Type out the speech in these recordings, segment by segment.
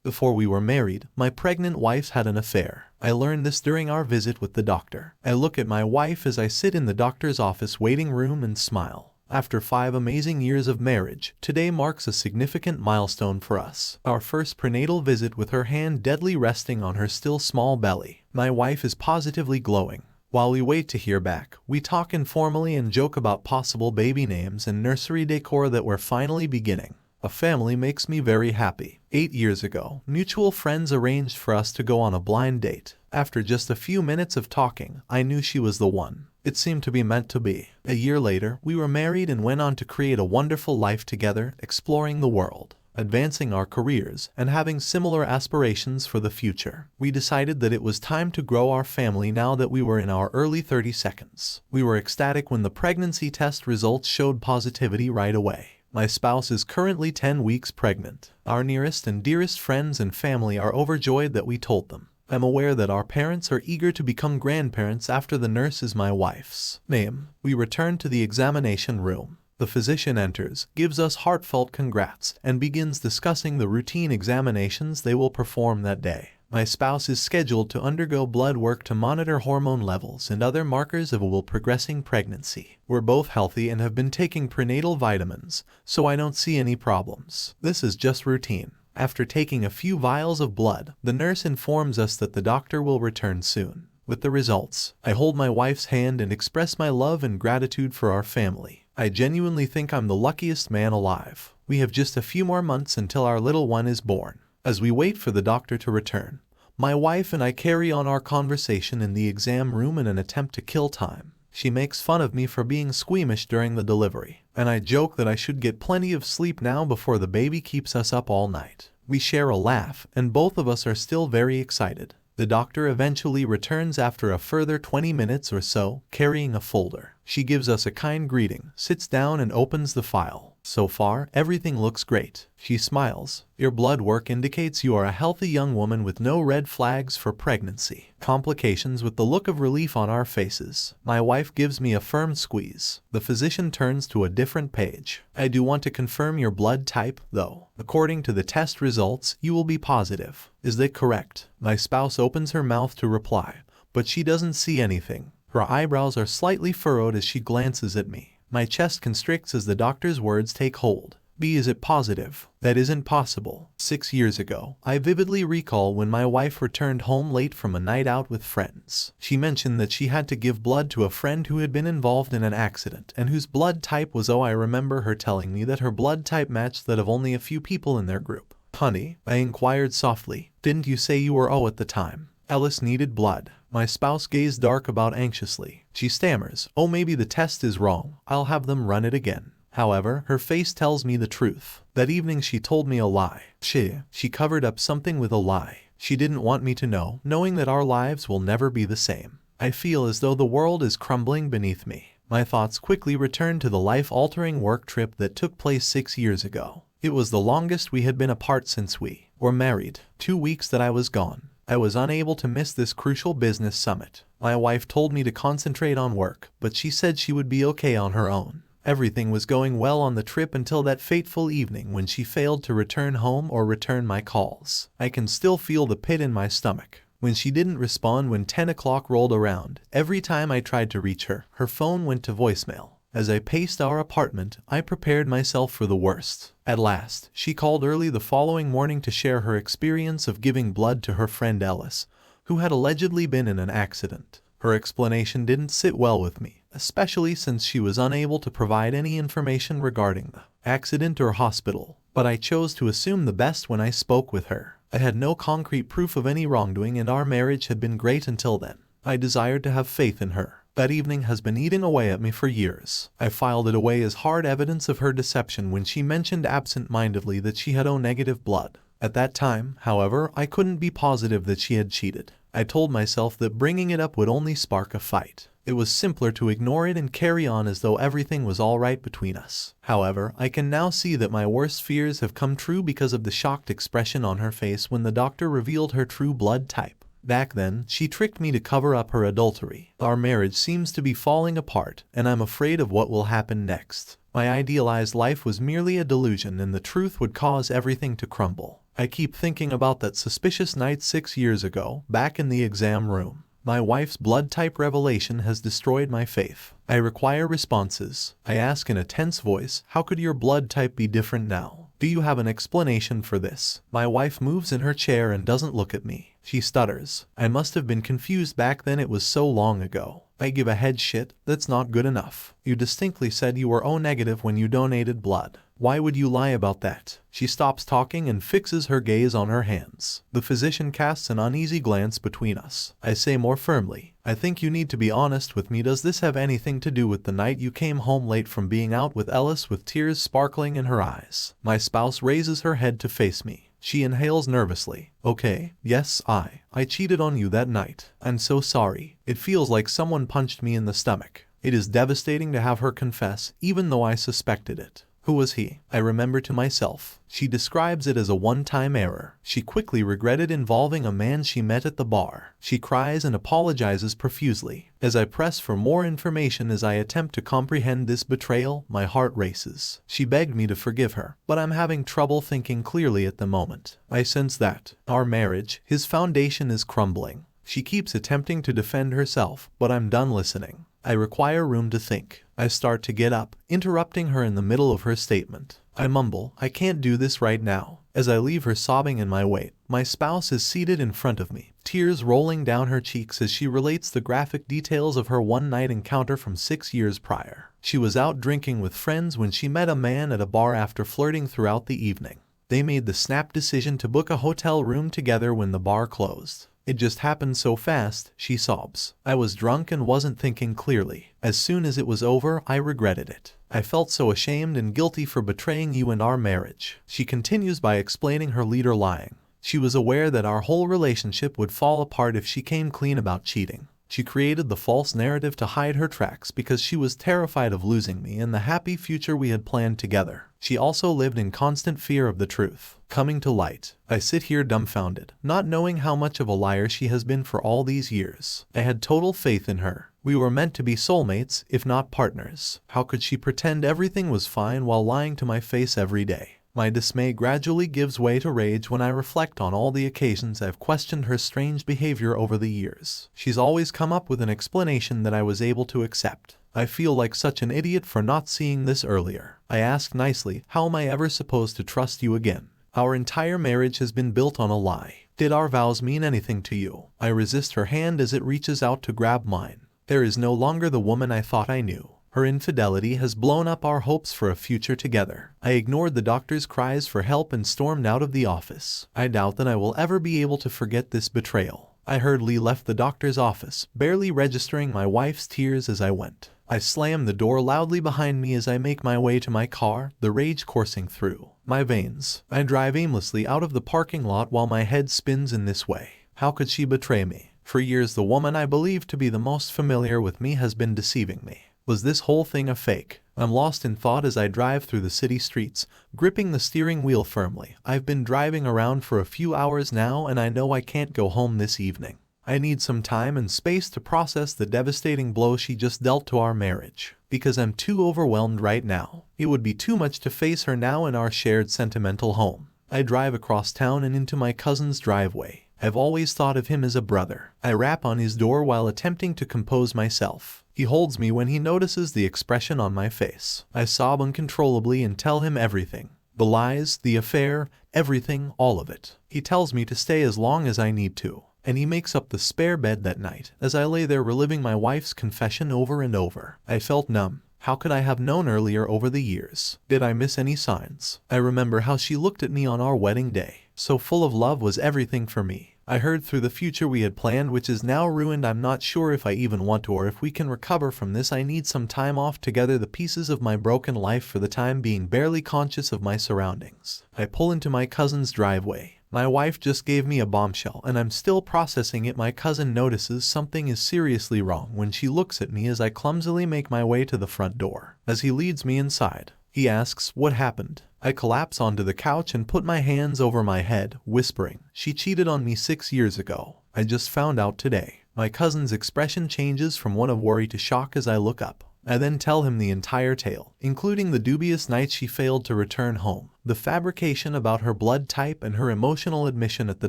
Before we were married, my pregnant wife had an affair. I learned this during our visit with the doctor. I look at my wife as I sit in the doctor's office waiting room and smile. After 5 amazing years of marriage, today marks a significant milestone for us. Our first prenatal visit with her hand deadly resting on her still small belly. My wife is positively glowing. While we wait to hear back, we talk informally and joke about possible baby names and nursery decor that we're finally beginning. A family makes me very happy. 8 years ago, mutual friends arranged for us to go on a blind date. After just a few minutes of talking, I knew she was the one. It seemed to be meant to be. A year later, we were married and went on to create a wonderful life together, exploring the world, advancing our careers, and having similar aspirations for the future. We decided that it was time to grow our family now that we were in our early 30s. We were ecstatic when the pregnancy test results showed positivity right away. My spouse is currently 10 weeks pregnant. Our nearest and dearest friends and family are overjoyed that we told them. I'm aware that our parents are eager to become grandparents after the nurse is my wife's name. We return to the examination room. The physician enters, gives us heartfelt congrats, and begins discussing the routine examinations they will perform that day. My spouse is scheduled to undergo blood work to monitor hormone levels and other markers of a progressing pregnancy. We're both healthy and have been taking prenatal vitamins, so I don't see any problems. This is just routine. After taking a few vials of blood, the nurse informs us that the doctor will return soon. With the results, I hold my wife's hand and express my love and gratitude for our family. I genuinely think I'm the luckiest man alive. We have just a few more months until our little one is born. As we wait for the doctor to return, my wife and I carry on our conversation in the exam room in an attempt to kill time. She makes fun of me for being squeamish during the delivery, and I joke that I should get plenty of sleep now before the baby keeps us up all night. We share a laugh, and both of us are still very excited. The doctor eventually returns after a further 20 minutes or so, carrying a folder. She gives us a kind greeting, sits down and opens the file. So far, everything looks great. She smiles. Your blood work indicates you are a healthy young woman with no red flags for pregnancy. Complications with the look of relief on our faces. My wife gives me a firm squeeze. The physician turns to a different page. I do want to confirm your blood type, though. According to the test results, you will be positive. Is that correct? My spouse opens her mouth to reply, but she doesn't see anything. Her eyebrows are slightly furrowed as she glances at me. My chest constricts as the doctor's words take hold. B, is it positive? That isn't possible. 6 years ago, I vividly recall when my wife returned home late from a night out with friends. She mentioned that she had to give blood to a friend who had been involved in an accident and whose blood type was O. I remember her telling me that her blood type matched that of only a few people in their group. Honey, I inquired softly, didn't you say you were O at the time? Alice needed blood. My spouse gazed dark about anxiously. She stammers, oh, maybe the test is wrong. I'll have them run it again. However, her face tells me the truth. That evening she told me a lie. She covered up something with a lie. She didn't want me to know, knowing that our lives will never be the same. I feel as though the world is crumbling beneath me. My thoughts quickly return to the life-altering work trip that took place 6 years ago. It was the longest we had been apart since we were married. 2 weeks that I was gone. I was unable to miss this crucial business summit. My wife told me to concentrate on work, but she said she would be okay on her own. Everything was going well on the trip until that fateful evening when she failed to return home or return my calls. I can still feel the pit in my stomach. When she didn't respond when 10 o'clock rolled around, every time I tried to reach her, her phone went to voicemail. As I paced our apartment, I prepared myself for the worst. At last, she called early the following morning to share her experience of giving blood to her friend Alice, who had allegedly been in an accident. Her explanation didn't sit well with me, especially since she was unable to provide any information regarding the accident or hospital. But I chose to assume the best when I spoke with her. I had no concrete proof of any wrongdoing and our marriage had been great until then. I desired to have faith in her. That evening has been eating away at me for years. I filed it away as hard evidence of her deception when she mentioned absent-mindedly that she had O negative blood. At that time, however, I couldn't be positive that she had cheated. I told myself that bringing it up would only spark a fight. It was simpler to ignore it and carry on as though everything was all right between us. However, I can now see that my worst fears have come true because of the shocked expression on her face when the doctor revealed her true blood type. Back then, she tricked me to cover up her adultery. Our marriage seems to be falling apart, and I'm afraid of what will happen next. My idealized life was merely a delusion and the truth would cause everything to crumble. I keep thinking about that suspicious night 6 years ago, back in the exam room. My wife's blood type revelation has destroyed my faith. I require responses. I ask in a tense voice, how could your blood type be different now? Do you have an explanation for this? My wife moves in her chair and doesn't look at me. She stutters. I must have been confused back then, it was so long ago. I give a head shit, that's not good enough. You distinctly said you were O negative when you donated blood. Why would you lie about that? She stops talking and fixes her gaze on her hands. The physician casts an uneasy glance between us. I say more firmly, I think you need to be honest with me. Does this have anything to do with the night you came home late from being out with Ellis? With tears sparkling in her eyes, my spouse raises her head to face me. She inhales nervously. Okay, yes, I cheated on you that night. I'm so sorry. It feels like someone punched me in the stomach. It is devastating to have her confess, even though I suspected it. Who was he? I remember to myself. She describes it as a one-time error. She quickly regretted involving a man she met at the bar. She cries and apologizes profusely. As I press for more information, as I attempt to comprehend this betrayal, my heart races. She begged me to forgive her, but I'm having trouble thinking clearly at the moment. I sense that our marriage, his foundation, is crumbling. She keeps attempting to defend herself, but I'm done listening. I require room to think. I start to get up, interrupting her in the middle of her statement. I mumble, I can't do this right now. As I leave her sobbing in my wake, my spouse is seated in front of me, tears rolling down her cheeks as she relates the graphic details of her one-night encounter from 6 years prior. She was out drinking with friends when she met a man at a bar. After flirting throughout the evening, they made the snap decision to book a hotel room together when the bar closed. It just happened so fast, she sobs. I was drunk and wasn't thinking clearly. As soon as it was over, I regretted it. I felt so ashamed and guilty for betraying you and our marriage. She continues by explaining her leader lying. She was aware that our whole relationship would fall apart if she came clean about cheating. She created the false narrative to hide her tracks because she was terrified of losing me and the happy future we had planned together. She also lived in constant fear of the truth coming to light. I sit here dumbfounded, not knowing how much of a liar she has been for all these years. I had total faith in her. We were meant to be soulmates, if not partners. How could she pretend everything was fine while lying to my face every day? My dismay gradually gives way to rage when I reflect on all the occasions I've questioned her strange behavior over the years. She's always come up with an explanation that I was able to accept. I feel like such an idiot for not seeing this earlier. I ask nicely, how am I ever supposed to trust you again? Our entire marriage has been built on a lie. Did our vows mean anything to you? I resist her hand as it reaches out to grab mine. There is no longer the woman I thought I knew. Her infidelity has blown up our hopes for a future together. I ignored the doctor's cries for help and stormed out of the office. I doubt that I will ever be able to forget this betrayal. I hurriedly left the doctor's office, barely registering my wife's tears as I went. I slam the door loudly behind me as I make my way to my car, the rage coursing through my veins. I drive aimlessly out of the parking lot while my head spins in this way. How could she betray me? For years the woman I believed to be the most familiar with me has been deceiving me. Was this whole thing a fake? I'm lost in thought as I drive through the city streets, gripping the steering wheel firmly. I've been driving around for a few hours now and I know I can't go home this evening. I need some time and space to process the devastating blow she just dealt to our marriage, because I'm too overwhelmed right now. It would be too much to face her now in our shared sentimental home. I drive across town and into my cousin's driveway. I've always thought of him as a brother. I rap on his door while attempting to compose myself. He holds me when he notices the expression on my face. I sob uncontrollably and tell him everything. The lies, the affair, everything, all of it. He tells me to stay as long as I need to. And he makes up the spare bed that night. As I lay there reliving my wife's confession over and over, I felt numb. How could I have known earlier over the years? Did I miss any signs? I remember how she looked at me on our wedding day. So full of love was everything for me. I heard through the future we had planned, which is now ruined. I'm not sure if I even want to or if we can recover from this. I need some time off to gather the pieces of my broken life for the time being, barely conscious of my surroundings. I pull into my cousin's driveway. My wife just gave me a bombshell and I'm still processing it. My cousin notices something is seriously wrong when she looks at me as I clumsily make my way to the front door. As he leads me inside, he asks, "What happened?" I collapse onto the couch and put my hands over my head, whispering, "She cheated on me 6 years ago. I just found out today." My cousin's expression changes from one of worry to shock as I look up. I then tell him the entire tale, including the dubious night she failed to return home, the fabrication about her blood type, and her emotional admission at the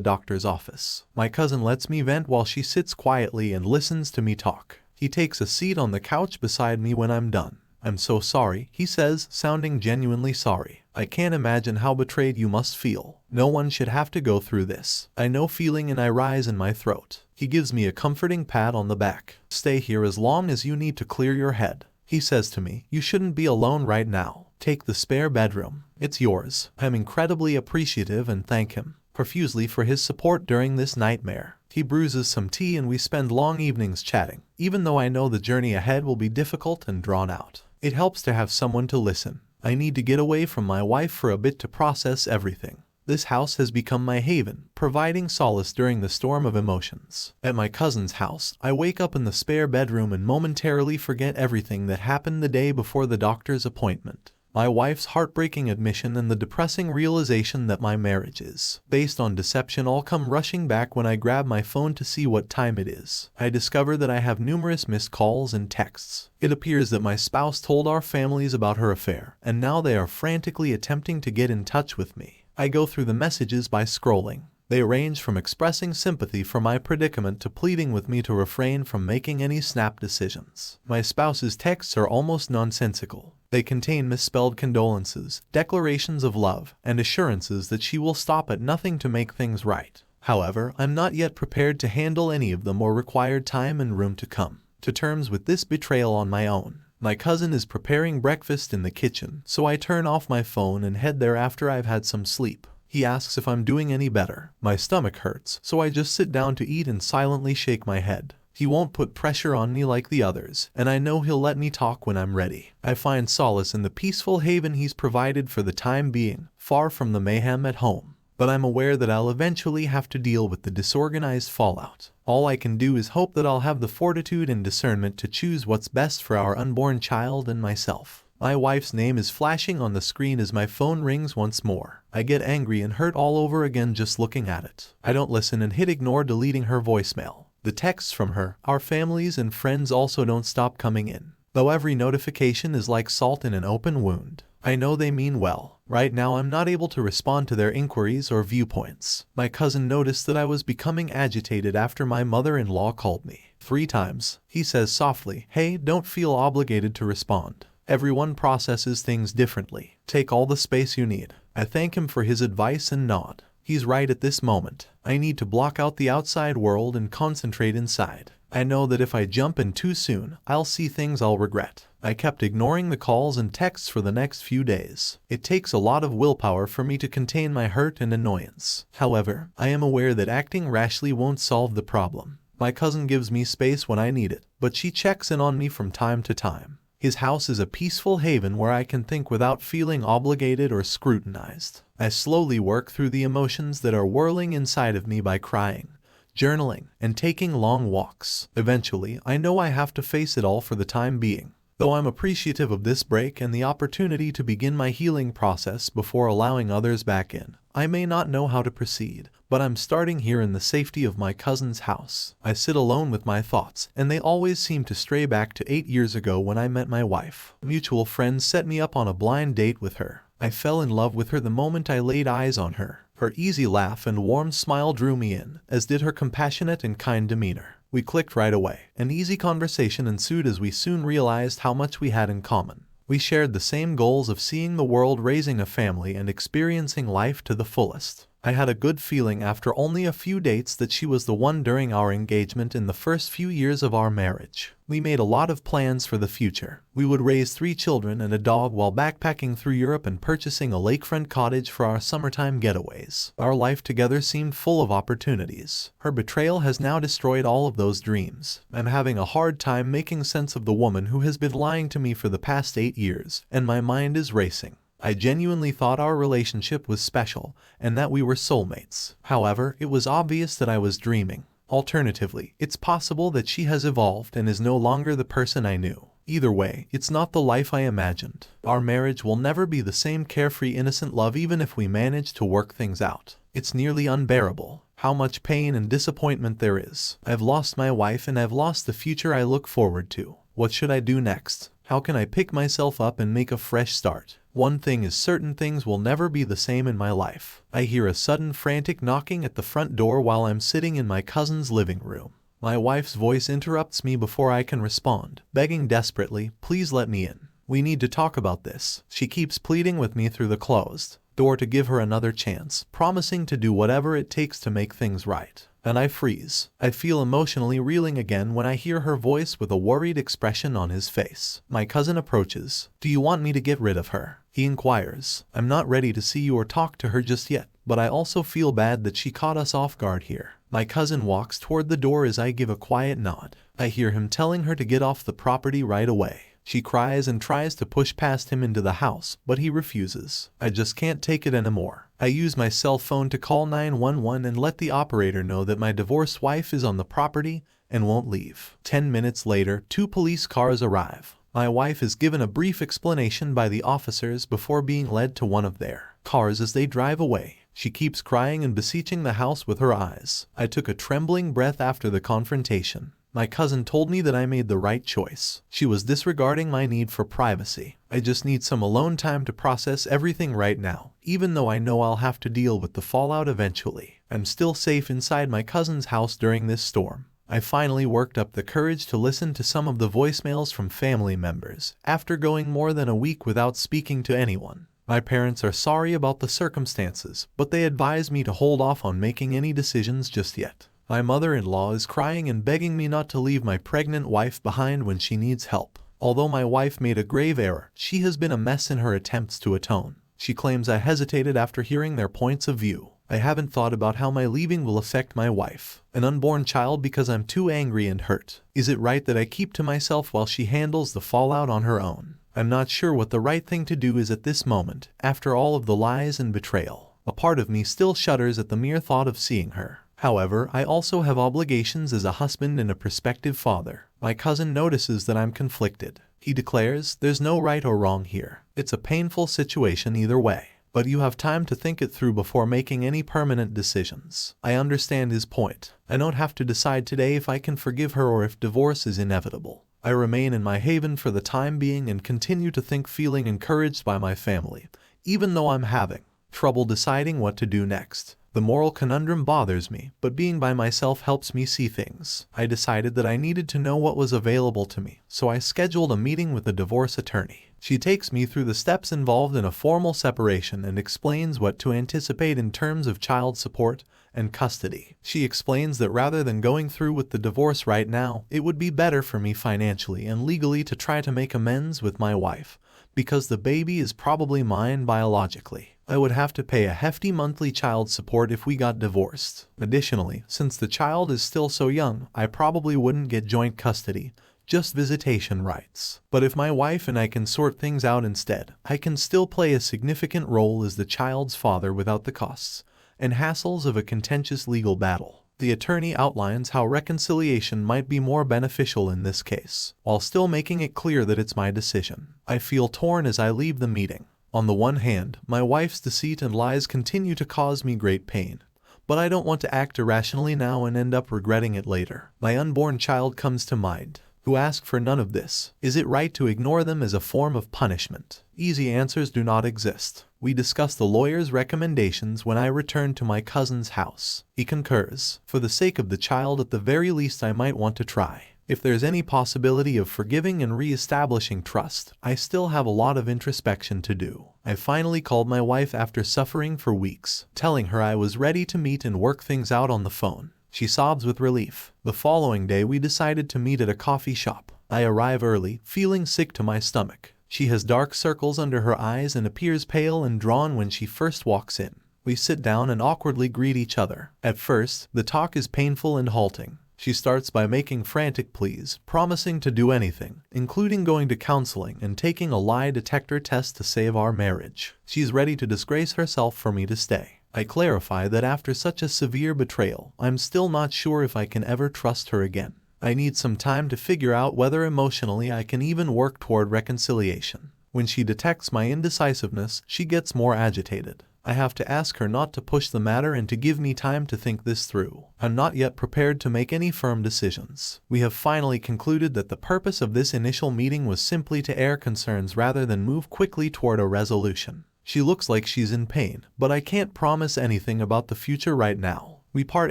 doctor's office. My cousin lets me vent while she sits quietly and listens to me talk. He takes a seat on the couch beside me when I'm done. "I'm so sorry," he says, sounding genuinely sorry. "I can't imagine how betrayed you must feel. No one should have to go through this." I know feeling and I rise in my throat. He gives me a comforting pat on the back. "Stay here as long as you need to clear your head." He says to me, "You shouldn't be alone right now. Take the spare bedroom. It's yours." I'm incredibly appreciative and thank him profusely for his support during this nightmare. He brews some tea and we spend long evenings chatting, even though I know the journey ahead will be difficult and drawn out. It helps to have someone to listen. I need to get away from my wife for a bit to process everything. This house has become my haven, providing solace during the storm of emotions. At my cousin's house, I wake up in the spare bedroom and momentarily forget everything that happened the day before the doctor's appointment. My wife's heartbreaking admission and the depressing realization that my marriage is based on deception all come rushing back when I grab my phone to see what time it is. I discover that I have numerous missed calls and texts. It appears that my spouse told our families about her affair, and now they are frantically attempting to get in touch with me. I go through the messages by scrolling. They range from expressing sympathy for my predicament to pleading with me to refrain from making any snap decisions. My spouse's texts are almost nonsensical. They contain misspelled condolences, declarations of love, and assurances that she will stop at nothing to make things right. However, I'm not yet prepared to handle any of them or require time and room to come to terms with this betrayal on my own. My cousin is preparing breakfast in the kitchen, so I turn off my phone and head there after I've had some sleep. He asks if I'm doing any better. My stomach hurts, so I just sit down to eat and silently shake my head. He won't put pressure on me like the others, and I know he'll let me talk when I'm ready. I find solace in the peaceful haven he's provided for the time being, far from the mayhem at home. But I'm aware that I'll eventually have to deal with the disorganized fallout. All I can do is hope that I'll have the fortitude and discernment to choose what's best for our unborn child and myself. My wife's name is flashing on the screen as my phone rings once more. I get angry and hurt all over again just looking at it. I don't listen and hit ignore, deleting her voicemail. The texts from her, our families and friends also don't stop coming in, though every notification is like salt in an open wound. I know they mean well. Right now I'm not able to respond to their inquiries or viewpoints. My cousin noticed that I was becoming agitated after my mother-in-law called me 3 times. He says softly, "Hey, don't feel obligated to respond. Everyone processes things differently. Take all the space you need." I thank him for his advice and nod. He's right at this moment. I need to block out the outside world and concentrate inside. I know that if I jump in too soon, I'll see things I'll regret. I kept ignoring the calls and texts for the next few days. It takes a lot of willpower for me to contain my hurt and annoyance. However, I am aware that acting rashly won't solve the problem. My cousin gives me space when I need it, but she checks in on me from time to time. His house is a peaceful haven where I can think without feeling obligated or scrutinized. I slowly work through the emotions that are whirling inside of me by crying, journaling, and taking long walks. Eventually, I know I have to face it all for the time being. Though I'm appreciative of this break and the opportunity to begin my healing process before allowing others back in, I may not know how to proceed, but I'm starting here in the safety of my cousin's house. I sit alone with my thoughts, and they always seem to stray back to 8 years ago when I met my wife. Mutual friends set me up on a blind date with her. I fell in love with her the moment I laid eyes on her. Her easy laugh and warm smile drew me in, as did her compassionate and kind demeanor. We clicked right away. An easy conversation ensued as we soon realized how much we had in common. We shared the same goals of seeing the world, raising a family, and experiencing life to the fullest. I had a good feeling after only a few dates that she was the one during our engagement in the first few years of our marriage. We made a lot of plans for the future. We would raise 3 children and a dog while backpacking through Europe and purchasing a lakefront cottage for our summertime getaways. Our life together seemed full of opportunities. Her betrayal has now destroyed all of those dreams. I'm having a hard time making sense of the woman who has been lying to me for the past 8 years, and my mind is racing. I genuinely thought our relationship was special and that we were soulmates. However, it was obvious that I was dreaming. Alternatively, it's possible that she has evolved and is no longer the person I knew. Either way, it's not the life I imagined. Our marriage will never be the same carefree, innocent love even if we manage to work things out. It's nearly unbearable how much pain and disappointment there is. I've lost my wife and I've lost the future I look forward to. What should I do next? How can I pick myself up and make a fresh start? One thing is certain, things will never be the same in my life. I hear a sudden frantic knocking at the front door while I'm sitting in my cousin's living room. My wife's voice interrupts me before I can respond, begging desperately, "Please let me in. We need to talk about this." She keeps pleading with me through the closed door to give her another chance, promising to do whatever it takes to make things right. And I freeze. I feel emotionally reeling again when I hear her voice with a worried expression on his face. My cousin approaches. "Do you want me to get rid of her?" he inquires. "I'm not ready to see you or talk to her just yet, but I also feel bad that she caught us off guard here." My cousin walks toward the door as I give a quiet nod. I hear him telling her to get off the property right away. She cries and tries to push past him into the house, but he refuses. I just can't take it anymore. I use my cell phone to call 911 and let the operator know that my divorced wife is on the property and won't leave. 10 minutes later, 2 police cars arrive. My wife is given a brief explanation by the officers before being led to one of their cars. As they drive away, she keeps crying and beseeching the house with her eyes. I took a trembling breath after the confrontation. My cousin told me that I made the right choice. She was disregarding my need for privacy. I just need some alone time to process everything right now, even though I know I'll have to deal with the fallout eventually. I'm still safe inside my cousin's house during this storm. I finally worked up the courage to listen to some of the voicemails from family members, after going more than a week without speaking to anyone. My parents are sorry about the circumstances, but they advise me to hold off on making any decisions just yet. My mother-in-law is crying and begging me not to leave my pregnant wife behind when she needs help. Although my wife made a grave error, she has been a mess in her attempts to atone. She claims I hesitated after hearing their points of view. I haven't thought about how my leaving will affect my wife, an unborn child, because I'm too angry and hurt. Is it right that I keep to myself while she handles the fallout on her own? I'm not sure what the right thing to do is at this moment, after all of the lies and betrayal. A part of me still shudders at the mere thought of seeing her. However, I also have obligations as a husband and a prospective father. My cousin notices that I'm conflicted. He declares, "There's no right or wrong here. It's a painful situation either way, but you have time to think it through before making any permanent decisions." I understand his point. I don't have to decide today if I can forgive her or if divorce is inevitable. I remain in my haven for the time being and continue to think, feeling encouraged by my family, even though I'm having trouble deciding what to do next. The moral conundrum bothers me, but being by myself helps me see things. I decided that I needed to know what was available to me, so I scheduled a meeting with a divorce attorney. She takes me through the steps involved in a formal separation and explains what to anticipate in terms of child support and custody. She explains that rather than going through with the divorce right now, it would be better for me financially and legally to try to make amends with my wife, because the baby is probably mine biologically. I would have to pay a hefty monthly child support if we got divorced. Additionally, since the child is still so young, I probably wouldn't get joint custody, just visitation rights. But if my wife and I can sort things out instead, I can still play a significant role as the child's father without the costs and hassles of a contentious legal battle. The attorney outlines how reconciliation might be more beneficial in this case, while still making it clear that it's my decision. I feel torn as I leave the meeting. On the one hand, my wife's deceit and lies continue to cause me great pain, but I don't want to act irrationally now and end up regretting it later. My unborn child comes to mind, who ask for none of this. Is it right to ignore them as a form of punishment? Easy answers do not exist. We discuss the lawyer's recommendations when I return to my cousin's house. He concurs. For the sake of the child, at the very least, I might want to try. If there's any possibility of forgiving and re-establishing trust, I still have a lot of introspection to do. I finally called my wife after suffering for weeks, telling her I was ready to meet and work things out on the phone. She sobs with relief. The following day, we decided to meet at a coffee shop. I arrive early, feeling sick to my stomach. She has dark circles under her eyes and appears pale and drawn when she first walks in. We sit down and awkwardly greet each other. At first, the talk is painful and halting. She starts by making frantic pleas, promising to do anything, including going to counseling and taking a lie detector test to save our marriage. She's ready to disgrace herself for me to stay. I clarify that after such a severe betrayal, I'm still not sure if I can ever trust her again. I need some time to figure out whether emotionally I can even work toward reconciliation. When she detects my indecisiveness, she gets more agitated. I have to ask her not to push the matter and to give me time to think this through. I'm not yet prepared to make any firm decisions. We have finally concluded that the purpose of this initial meeting was simply to air concerns rather than move quickly toward a resolution. She looks like she's in pain, but I can't promise anything about the future right now. We part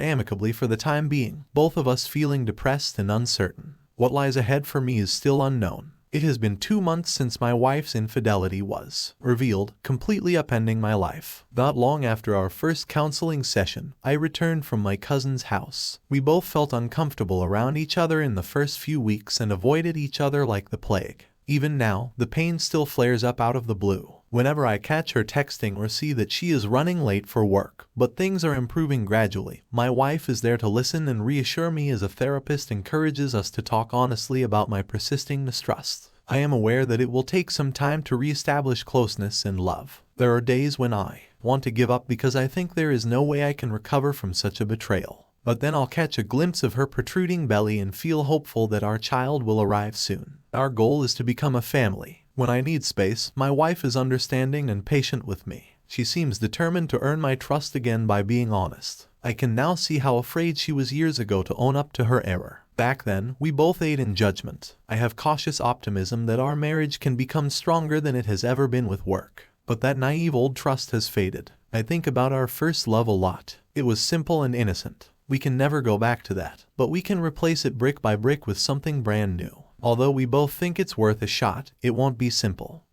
amicably for the time being, both of us feeling depressed and uncertain. What lies ahead for me is still unknown. It has been 2 months since my wife's infidelity was revealed, completely upending my life. Not long after our first counseling session, I returned from my cousin's house. We both felt uncomfortable around each other in the first few weeks and avoided each other like the plague. Even now, the pain still flares up out of the blue whenever I catch her texting or see that she is running late for work. But things are improving gradually. My wife is there to listen and reassure me as a therapist encourages us to talk honestly about my persisting mistrust. I am aware that it will take some time to reestablish closeness and love. There are days when I want to give up because I think there is no way I can recover from such a betrayal. But then I'll catch a glimpse of her protruding belly and feel hopeful that our child will arrive soon. Our goal is to become a family. When I need space, my wife is understanding and patient with me. She seems determined to earn my trust again by being honest. I can now see how afraid she was years ago to own up to her error. Back then, we both ate in judgment. I have cautious optimism that our marriage can become stronger than it has ever been with work. But that naive old trust has faded. I think about our first love a lot. It was simple and innocent. We can never go back to that, but we can replace it brick by brick with something brand new. Although we both think it's worth a shot, it won't be simple.